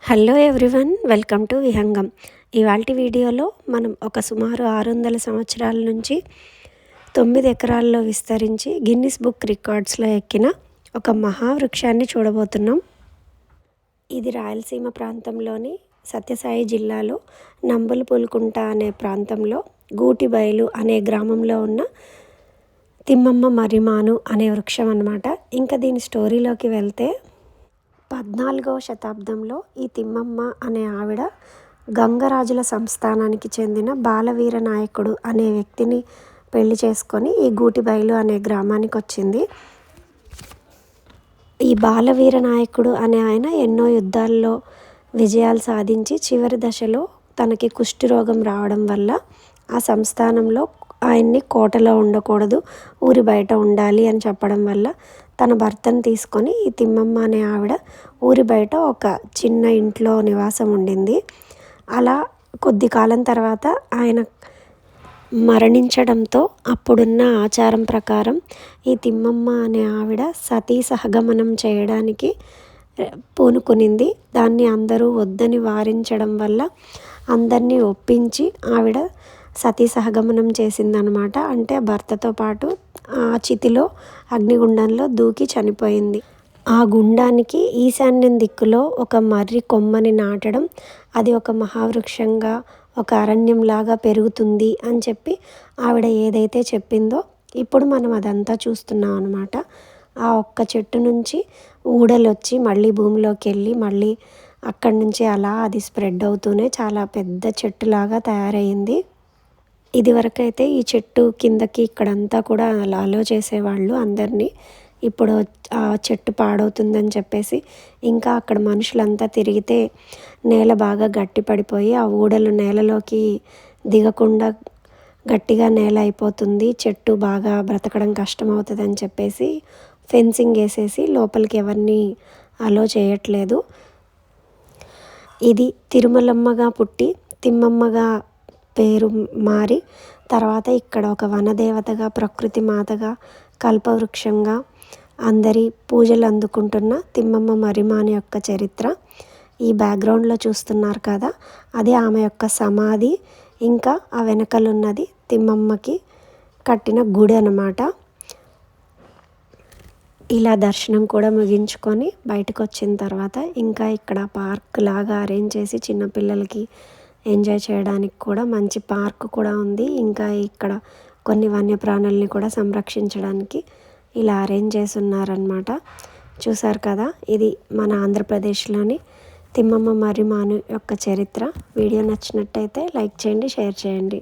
Hello everyone, welcome to Vihangam. ఇవాల్టి వీడియోలో మనం ఒక సుమారు 600 సంవత్సరాల నుంచి 9 ఎకరాల్లో విస్తరించి గిన్నిస్ బుక్ రికార్డ్స్లో ఎక్కిన ఒక మహావృక్షాన్ని చూడబోతున్నాం. ఇది రాయలసీమ ప్రాంతంలోని సత్యసాయి జిల్లాలో నంబులపులుకుంట అనే ప్రాంతంలో గూటిబయలు అనే గ్రామంలో ఉన్న తిమ్మమ్మ మర్రిమాను అనే వృక్షం అన్నమాట. ఇంకా దీని స్టోరీలోకి వెళ్తే 14వ శతాబ్దంలో ఈ తిమ్మమ్మ అనే ఆవిడ గంగరాజుల సంస్థానానికి చెందిన బాలవీర నాయకుడు అనే వ్యక్తిని పెళ్లి చేసుకొని ఈ గూటిబయలు అనే గ్రామానికి వచ్చింది. ఈ బాలవీర నాయకుడు అనే ఆయన ఎన్నో యుద్ధాల్లో విజయాలు సాధించి చివరి దశలో తనకి కుష్టి రోగం రావడం వల్ల ఆ సంస్థానంలో ఆయన్ని కోటలో ఉండకూడదు, ఊరి బయట ఉండాలి అని చెప్పడం వల్ల తన భర్తను తీసుకొని ఈ తిమ్మమ్మ అనే ఆవిడ ఊరి బయట ఒక చిన్న ఇంట్లో నివాసం ఉండింది. అలా కొద్ది కాలం తర్వాత ఆయన మరణించడంతో అప్పుడున్న ఆచారం ప్రకారం ఈ తిమ్మమ్మ అనే ఆవిడ సతీ సహగమనం చేయడానికి పూనుకునింది. దాన్ని అందరూ వద్దని వారించడం వల్ల అందరినీ ఒప్పించి ఆవిడ సతీ సహగమనం చేసిందనమాట. అంటే భర్తతో పాటు ఆ చితిలో అగ్నిగుండంలో దూకి చనిపోయింది. ఆ గుండానికి ఈశాన్యం దిక్కులో ఒక మర్రి కొమ్మని నాటడం, అది ఒక మహావృక్షంగా ఒక అరణ్యంలాగా పెరుగుతుంది అని చెప్పి ఆవిడ ఏదైతే చెప్పిందో ఇప్పుడు మనం అదంతా చూస్తున్నాం అనమాట. ఆ ఒక్క చెట్టు నుంచి ఊడలు వచ్చి మళ్ళీ భూమిలోకి వెళ్ళి మళ్ళీ అక్కడి నుంచి అలా అది స్ప్రెడ్ అవుతూనే చాలా పెద్ద చెట్టులాగా తయారయ్యింది. ఇదివరకైతే ఈ చెట్టు కిందకి ఇక్కడంతా కూడా అలో చేసేవాళ్ళు అందరినీ. ఇప్పుడు ఆ చెట్టు పాడవుతుందని చెప్పేసి ఇంకా అక్కడ మనుషులంతా తిరిగితే నేల బాగా గట్టి పడిపోయి ఆ ఊడలు నేలలోకి దిగకుండా గట్టిగా నేల అయిపోతుంది, చెట్టు బాగా బ్రతకడం కష్టమవుతుంది అని చెప్పేసి ఫెన్సింగ్ వేసేసి లోపలికి ఎవరిని అలో చేయట్లేదు. ఇది తిరుమలమ్మగా పుట్టి తిమ్మమ్మగా పేరు మారి తర్వాత ఇక్కడ ఒక వనదేవతగా, ప్రకృతి మాతగా, కల్పవృక్షంగా అందరి పూజలు అందుకుంటున్న తిమ్మమ్మ మర్రిమాను యొక్క చరిత్ర ఈ బ్యాక్గ్రౌండ్లో చూస్తున్నారు కదా, అది ఆమె యొక్క సమాధి. ఇంకా ఆ వెనకలున్నది తిమ్మమ్మకి కట్టిన గుడి అన్నమాట. ఇలా దర్శనం కూడా ముగించుకొని బయటకు వచ్చిన తర్వాత ఇంకా ఇక్కడ పార్క్ లాగా అరేంజ్ చేసి చిన్నపిల్లలకి ఎంజాయ్ చేయడానికి కూడా మంచి పార్క్ కూడా ఉంది. ఇంకా ఇక్కడ కొన్ని వన్యప్రాణుల్ని కూడా సంరక్షించడానికి ఇలా అరేంజ్ చేసి ఉన్నారనమాట. చూసారు కదా, ఇది మన ఆంధ్రప్రదేశ్లోని తిమ్మమ్మ మర్రిమాను యొక్క చరిత్ర. వీడియో నచ్చినట్టయితే లైక్ చేయండి, షేర్ చేయండి.